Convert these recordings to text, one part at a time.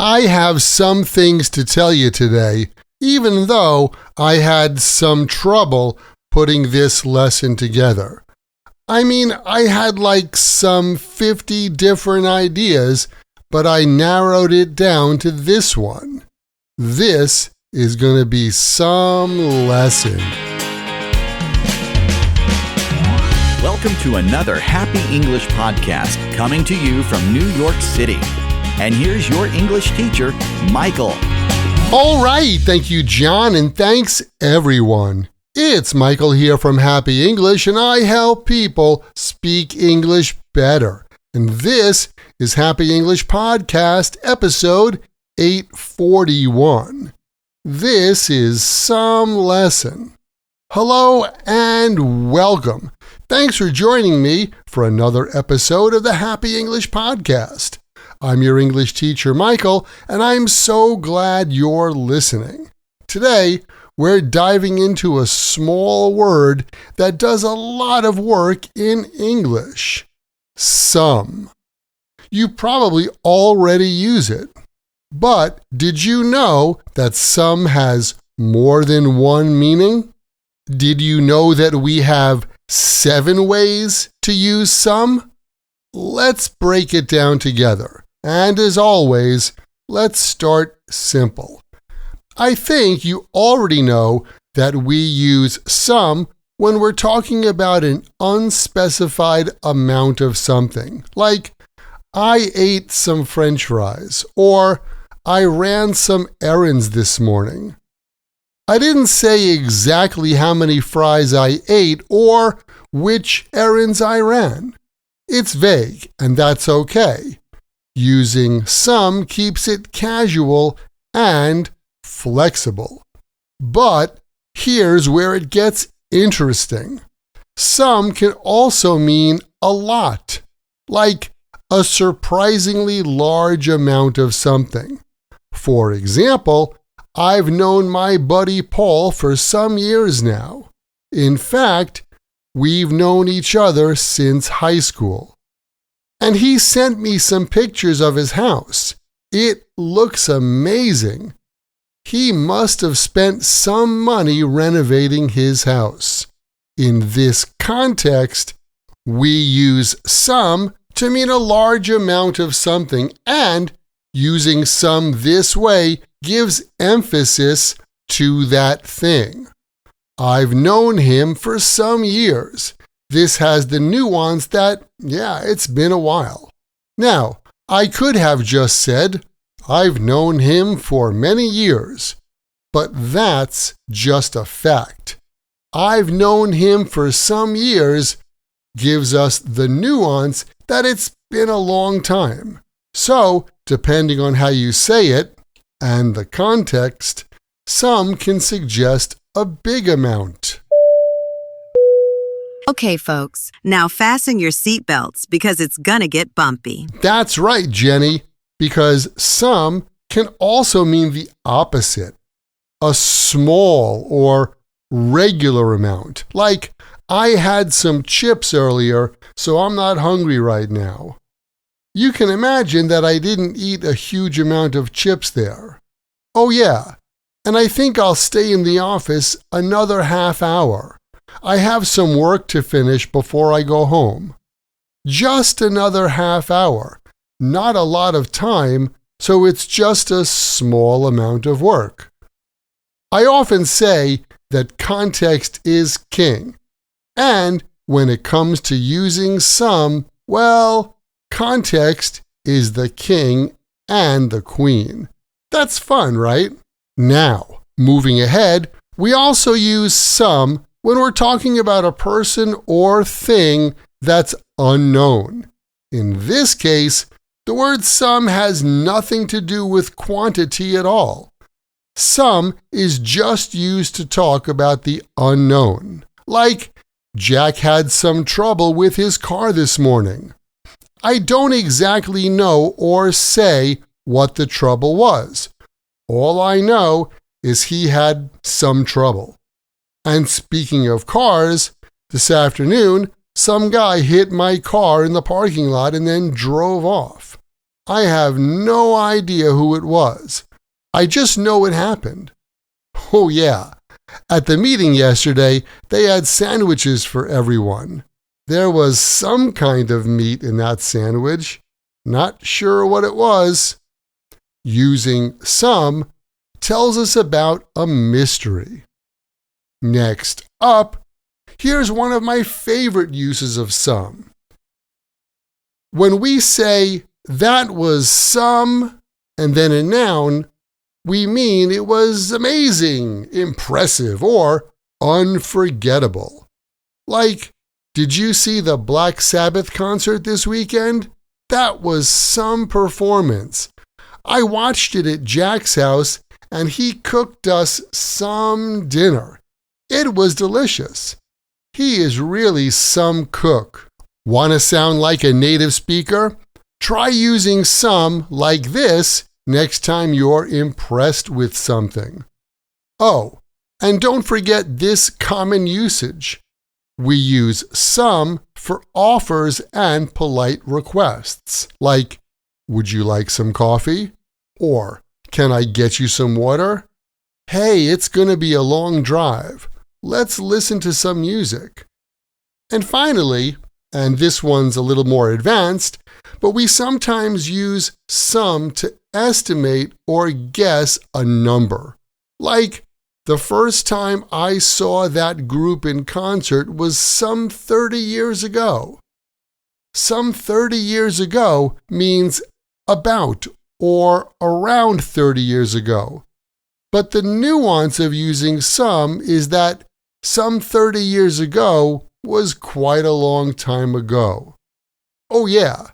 I have some things to tell you today, even though I had some trouble putting this lesson together. I had like some 50 different ideas, but I narrowed it down to this one. This is going to be some lesson. Welcome to another Happy English podcast coming to you from New York City. And here's your English teacher, Michael. All right, thank you, John, and thanks, everyone. It's Michael here from Happy English, and I help people speak English better. And this is Happy English Podcast, episode 841. This is some lesson. Hello and welcome. Thanks for joining me for another episode of the Happy English Podcast. I'm your English teacher, Michael, and I'm so glad you're listening. Today, we're diving into a small word that does a lot of work in English. Some. You probably already use it. But did you know that some has more than one meaning? Did you know that we have 7 ways to use some? Let's break it down together. And as always, let's start simple. I think you already know that we use some when we're talking about an unspecified amount of something, like I ate some French fries, or I ran some errands this morning. I didn't say exactly how many fries I ate or which errands I ran. It's vague, and that's okay. Using some keeps it casual and flexible. But here's where it gets interesting. Some can also mean a lot, like a surprisingly large amount of something. For example, I've known my buddy Paul for some years now. In fact, we've known each other since high school. And he sent me some pictures of his house. It looks amazing. He must have spent some money renovating his house. In this context, we use some to mean a large amount of something, and using some this way gives emphasis to that thing. I've known him for some years. This has the nuance that, it's been a while. Now, I could have just said, I've known him for many years, but that's just a fact. I've known him for some years gives us the nuance that it's been a long time. So, depending on how you say it and the context, some can suggest a big amount. Okay, folks, now fasten your seatbelts because it's gonna get bumpy. That's right, Jenny, because some can also mean the opposite, a small or regular amount, like I had some chips earlier, so I'm not hungry right now. You can imagine that I didn't eat a huge amount of chips there. Oh yeah, and I think I'll stay in the office another half hour. I have some work to finish before I go home. Just another half hour, not a lot of time, so it's just a small amount of work. I often say that context is king, and when it comes to using some, well, context is the king and the queen. That's fun, right? Now, moving ahead, we also use some when we're talking about a person or thing that's unknown. In this case, the word some has nothing to do with quantity at all. Some is just used to talk about the unknown. Like, Jack had some trouble with his car this morning. I don't exactly know or say what the trouble was. All I know is he had some trouble. And speaking of cars, this afternoon, some guy hit my car in the parking lot and then drove off. I have no idea who it was. I just know it happened. Oh yeah, at the meeting yesterday, they had sandwiches for everyone. There was some kind of meat in that sandwich. Not sure what it was. Using some tells us about a mystery. Next up, here's one of my favorite uses of some. When we say, that was some, and then a noun, we mean it was amazing, impressive, or unforgettable. Like, did you see the Black Sabbath concert this weekend? That was some performance. I watched it at Jack's house, and he cooked us some dinner. It was delicious. He is really some cook. Want to sound like a native speaker? Try using some like this next time you're impressed with something. Oh, and don't forget this common usage. We use some for offers and polite requests, like, would you like some coffee? Or, can I get you some water? Hey, it's going to be a long drive. Let's listen to some music. And finally, and this one's a little more advanced, but we sometimes use some to estimate or guess a number. Like, the first time I saw that group in concert was some 30 years ago. Some 30 years ago means about or around 30 years ago. But the nuance of using some is that some 30 years ago was quite a long time ago. Oh yeah,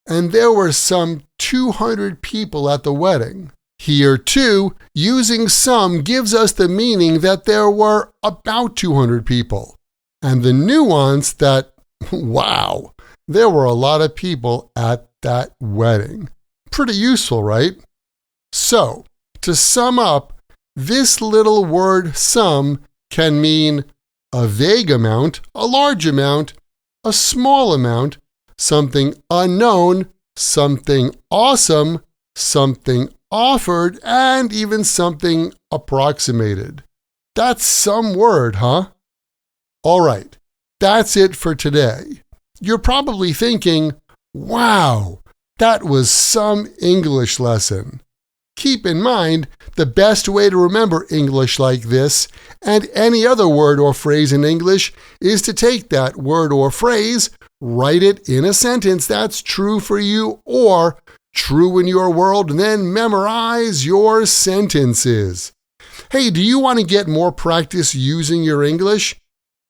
and there were some 200 people at the wedding. Here too, using some gives us the meaning that there were about 200 people, and the nuance that, wow, there were a lot of people at that wedding. Pretty useful, right? So, to sum up, this little word some can mean a vague amount, a large amount, a small amount, something unknown, something awesome, something offered, and even something approximated. That's some word, huh? All right, that's it for today. You're probably thinking, wow, that was some English lesson. Keep in mind, the best way to remember English like this and any other word or phrase in English is to take that word or phrase, write it in a sentence that's true for you or true in your world, and then memorize your sentences. Hey, do you want to get more practice using your English?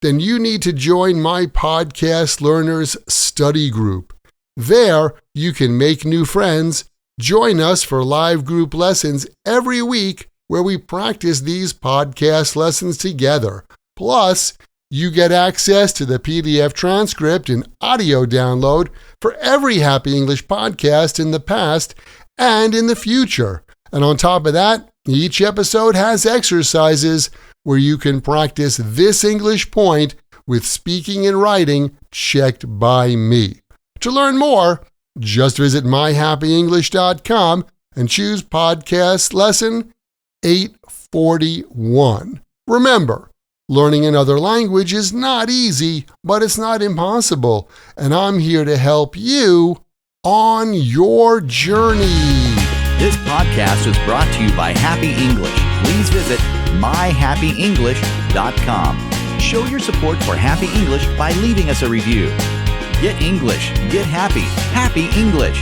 Then you need to join my Podcast Learners Study Group. There, you can make new friends. Join us for live group lessons every week where we practice these podcast lessons together. Plus, you get access to the PDF transcript and audio download for every Happy English podcast in the past and in the future. And on top of that, each episode has exercises where you can practice this English point with speaking and writing checked by me. To learn more, just visit myhappyenglish.com and choose podcast lesson 841. Remember, learning another language is not easy, but it's not impossible, and I'm here to help you on your journey. This podcast was brought to you by Happy English. Please visit myhappyenglish.com. Show your support for Happy English by leaving us a review. Get English, get happy, Happy English.